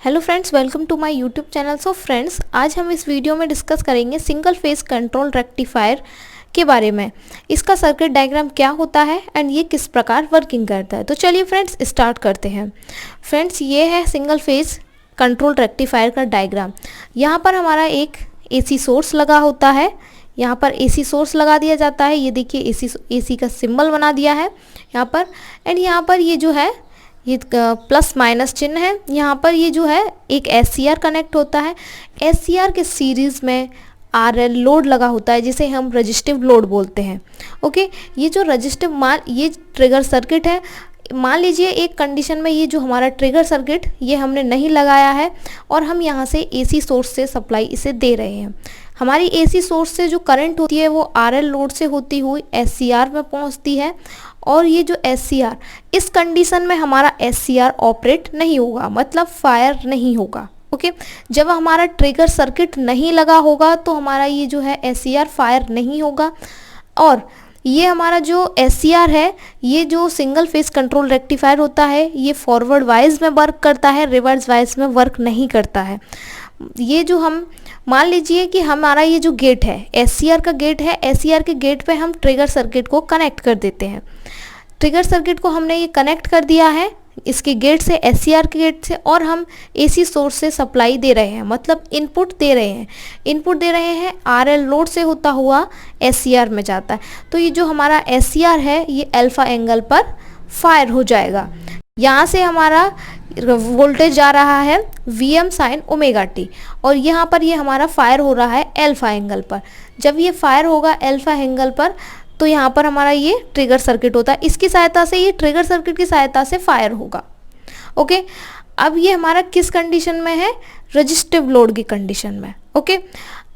Hello friends, welcome to my YouTube channel. So friends, आज हम इस वीडियो में डिस्कस करेंगे सिंगल फेज कंट्रोल रेक्टिफायर के बारे में। इसका सर्किट डायग्राम क्या होता है एंड ये किस प्रकार वर्किंग करता है। तो चलिए फ्रेंड्स स्टार्ट करते हैं। फ्रेंड्स, ये है सिंगल फेज कंट्रोल रेक्टिफायर का डायग्राम। यहाँ पर हमारा एक एसी सोर्स लगा होता है, यहाँ पर एसी सोर्स लगा दिया जाता है। ये देखिए एसी का सिंबल बना दिया है यहाँ पर। एंड यहाँ पर ये जो है ये प्लस माइनस चिन्ह है। यहाँ पर ये जो है एक एससीआर कनेक्ट होता है। एससीआर के सीरीज़ में आरएल लोड लगा होता है जिसे हम रजिस्टिव लोड बोलते हैं। ओके, ये जो रजिस्टिव ये ट्रिगर सर्किट है। मान लीजिए एक कंडीशन में ये जो हमारा ट्रिगर सर्किट ये हमने नहीं लगाया है और हम यहाँ से एसी सोर्स से सप्लाई इसे दे रहे हैं। हमारी एसी सोर्स से जो करंट होती है वो आरएल लोड से होती हुई एससीआर में पहुँचती है। और ये जो एससीआर, इस कंडीशन में हमारा एससीआर ऑपरेट नहीं होगा, मतलब फायर नहीं होगा। ओके, जब हमारा ट्रिगर सर्किट नहीं लगा होगा तो हमारा ये जो है एससीआर फायर नहीं होगा। और ये हमारा जो एससीआर है, ये जो सिंगल फेज कंट्रोल रेक्टिफायर होता है, ये फॉरवर्ड वाइज में वर्क करता है, रिवर्स वाइज में वर्क नहीं करता है। ये जो हम मान लीजिए कि हमारा ये जो गेट है, एससीआर का गेट है, एससीआर के गेट पे हम ट्रिगर सर्किट को कनेक्ट कर देते हैं। ट्रिगर सर्किट को हमने ये कनेक्ट कर दिया है इसके गेट से, एससीआर के गेट से, और हम एसी सोर्स से सप्लाई दे रहे हैं, मतलब इनपुट दे रहे हैं। इनपुट दे रहे हैं आरएल लोड से होता हुआ एससीआर में जाता है। तो ये जो हमारा एससीआर है ये अल्फा एंगल पर फायर हो जाएगा। यहाँ से हमारा वोल्टेज जा रहा है Vm sin ओमेगा टी, और यहाँ पर ये हमारा फायर हो रहा है अल्फा एंगल पर। जब ये फायर होगा अल्फा एंगल पर तो यहाँ पर हमारा ये ट्रिगर सर्किट होता है। इसकी सहायता से, ये ट्रिगर सर्किट की सहायता से फायर होगा। ओके, अब ये हमारा किस कंडीशन में है? रजिस्टिव लोड की कंडीशन में। ओके,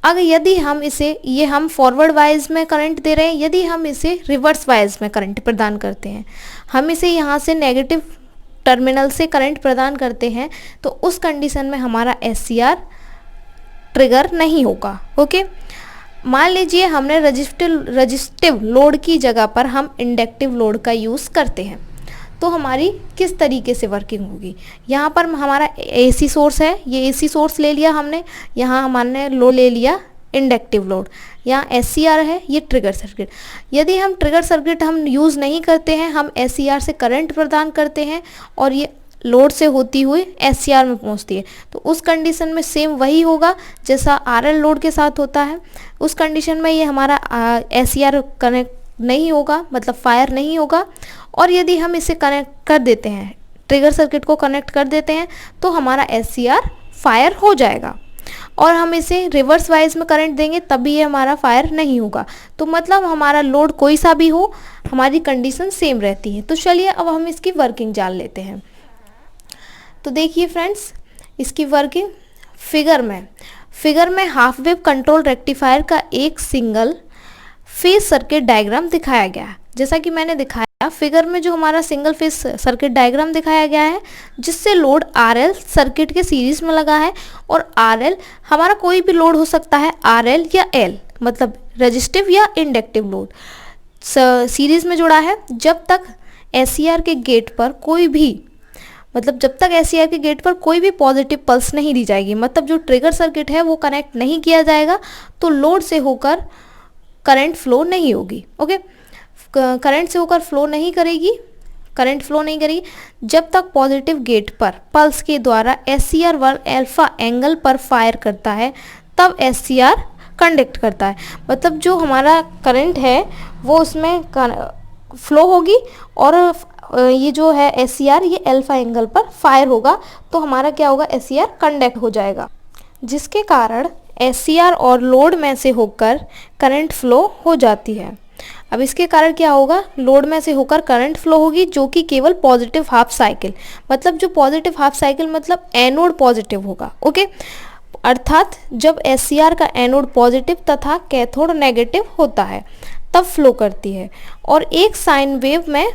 अगर यदि हम इसे, ये हम फॉरवर्ड वाइज में करंट दे रहे हैं, यदि हम इसे रिवर्स वाइज में करंट प्रदान करते हैं, हम इसे यहाँ से नेगेटिव टर्मिनल से करंट प्रदान करते हैं, तो उस कंडीशन में हमारा एससीआर ट्रिगर नहीं होगा। ओके, मान लीजिए हमने रजिस्टिव लोड की जगह पर हम इंडक्टिव लोड का यूज़ करते हैं, तो हमारी किस तरीके से वर्किंग होगी? यहाँ पर हमारा एसी सोर्स है, ये एसी सोर्स ले लिया हमने, यहाँ हमने लोड ले लिया इंडक्टिव लोड, यहाँ एससीआर है, ये ट्रिगर सर्किट। यदि हम ट्रिगर सर्किट हम यूज़ नहीं करते हैं, हम एससीआर से करंट प्रदान करते हैं और ये लोड से होती हुई एससीआर में पहुंचती है, तो उस कंडीशन में सेम वही होगा जैसा आरएल लोड के साथ होता है। उस कंडीशन में ये हमारा एससीआर कनेक्ट नहीं होगा, मतलब फायर नहीं होगा। और यदि हम इसे कनेक्ट कर देते हैं, ट्रिगर सर्किट को कनेक्ट कर देते हैं, तो हमारा एससीआर फायर हो जाएगा। और हम इसे रिवर्स वाइज में करंट देंगे तब भी ये हमारा फायर नहीं होगा। तो मतलब हमारा लोड कोई सा भी हो, हमारी कंडीशन सेम रहती है। तो चलिए अब हम इसकी वर्किंग जान लेते हैं। तो देखिए फ्रेंड्स, इसकी वर्किंग फिगर में हाफ वेव कंट्रोल रेक्टिफायर का एक सिंगल फेज सर्किट डायग्राम दिखाया गया है। जैसा कि मैंने दिखाया, फिगर में जो हमारा सिंगल फेज सर्किट डायग्राम दिखाया गया है, जिससे लोड आरएल सर्किट के सीरीज में लगा है। और आरएल हमारा कोई भी लोड हो सकता है, आरएल या एल, मतलब रजिस्टिव या इंडक्टिव लोड सीरीज में जुड़ा है। जब तक एससीआर के गेट पर कोई भी, मतलब जब तक एससीआर के गेट पर कोई भी पॉजिटिव पल्स नहीं दी जाएगी, मतलब जो ट्रिगर सर्किट है वो कनेक्ट नहीं किया जाएगा, तो लोड से होकर करंट फ्लो नहीं होगी। ओके, करंट से होकर फ्लो नहीं करेगी, करंट फ्लो नहीं करेगी जब तक पॉजिटिव गेट पर पल्स के द्वारा एससीआर अल्फा एंगल पर फायर करता है, तब एससीआर कंडक्ट करता है। मतलब जो हमारा करंट है वो उसमें फ्लो होगी और ये जो है एससीआर ये अल्फा एंगल पर फायर होगा, तो हमारा क्या होगा? एससीआर कंडक्ट हो जाएगा, जिसके कारण एससीआर और लोड में से होकर करंट फ्लो हो जाती है। अब इसके कारण क्या होगा? लोड में से होकर करंट फ्लो होगी, जो कि केवल पॉजिटिव हाफ साइकिल, मतलब जो पॉजिटिव हाफ साइकिल मतलब एनोड पॉजिटिव होगा। ओके, अर्थात जब एससीआर का एनोड पॉजिटिव तथा कैथोड नेगेटिव होता है तब फ्लो करती है, और एक साइन वेव में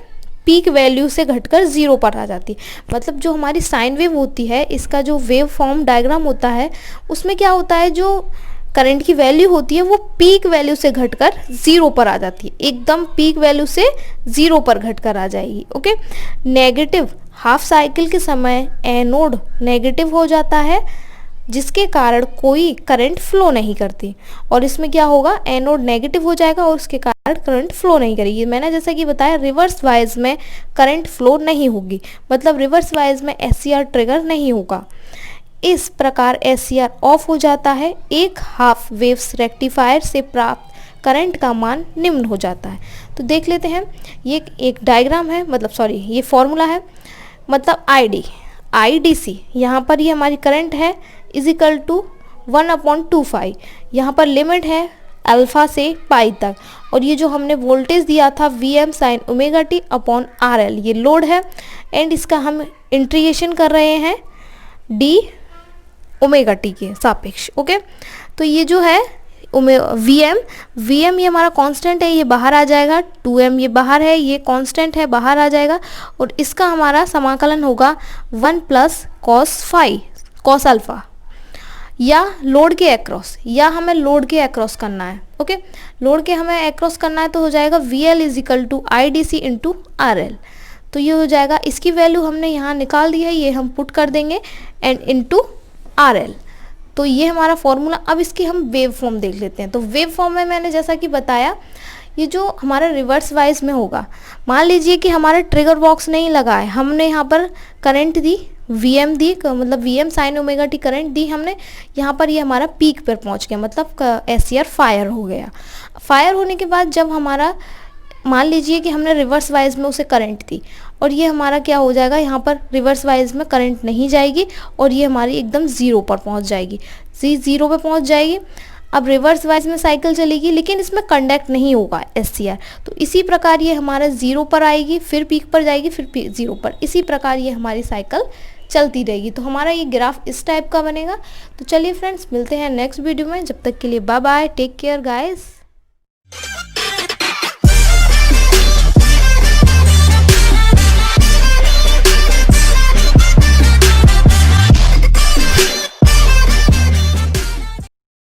पीक वैल्यू से घटकर 0 पर आ जाती है। मतलब जो हमारी साइन वेव होती है, इसका जो वेव फॉर्म डायग्राम होता है, उसमें क्या होता है, जो करंट की वैल्यू होती है वो पीक वैल्यू से घटकर 0 पर आ जाती है, एकदम पीक वैल्यू से 0 पर घटकर आ जाएगी। ओके, नेगेटिव हाफ साइकिल के समय एनोड नेगेटिव हो जाता है, जिसके कारण कोई करंट फ्लो नहीं करती। और इसमें क्या होगा, एनोड नेगेटिव हो जाएगा और उसके कारण करंट फ्लो नहीं करेगी। मैंने जैसा कि बताया रिवर्स वाइज में करंट फ्लो नहीं होगी, मतलब रिवर्स वाइज में SCR ट्रिगर नहीं होगा। इस प्रकार SCR ऑफ हो जाता है। एक हाफ वेव्स रेक्टिफायर से प्राप्त करंट का मान निम्न हो जाता है। तो देख लेते हैं, ये एक डायग्राम है, मतलब सॉरी ये फॉर्मूला है, मतलब IDC यहाँ पर ये हमारी करंट है इज इक्वल टू 1/2π। यहाँ पर लिमिट है अल्फ़ा से पाई तक, और ये जो हमने वोल्टेज दिया था Vm sin ωt upon RL, ये लोड है, एंड इसका हम इंटीग्रेशन कर रहे हैं dωt के सापेक्ष। ओके, तो ये जो है Vm ये हमारा कांस्टेंट है, ये बाहर आ जाएगा, 2m ये बाहर है, ये कांस्टेंट है, बाहर आ जाएगा, और इसका हमारा समाकलन होगा 1 प्लस cos अल्फ़ा, या लोड के अक्रॉस, या हमें लोड के अक्रॉस करना है। ओके, लोड के हमें अक्रॉस करना है तो हो जाएगा VL is equal to IDC into RL। तो ये हो जाएगा, इसकी वैल्यू हमने यहाँ निकाल दी है, ये हम पुट कर देंगे एंड इंटू RL। तो ये हमारा फॉर्मूला। अब इसकी हम वेव फॉर्म देख लेते हैं। तो वेव फॉर्म में मैंने जैसा कि बताया, ये जो हमारा रिवर्स वाइज में होगा, मान लीजिए कि हमारा ट्रिगर बॉक्स नहीं लगा है, हमने यहाँ पर करंट दी Vm दी, मतलब Vm sin ωt करंट दी हमने, यहाँ पर ये हमारा पीक पर पहुँच गया, मतलब SCR फायर हो गया। फायर होने के बाद जब हमारा, मान लीजिए कि हमने रिवर्स वाइज में उसे करंट दी, और ये हमारा क्या हो जाएगा, यहाँ पर रिवर्स वाइज में करंट नहीं जाएगी और ये हमारी एकदम ज़ीरो पर पहुँच जाएगी, ज़ीरो पे पहुँच जाएगी। अब रिवर्स वाइज में साइकिल चलेगी, लेकिन इसमें कंडक्ट नहीं होगा SCR। तो इसी प्रकार ये हमारा ज़ीरो पर आएगी, फिर पीक पर जाएगी, फिर ज़ीरो पर, इसी प्रकार ये हमारी साइकिल चलती रहेगी। तो हमारा ये ग्राफ इस टाइप का बनेगा। तो चलिए फ्रेंड्स, मिलते हैं नेक्स्ट वीडियो में, जब तक के लिए bye bye, take care guys.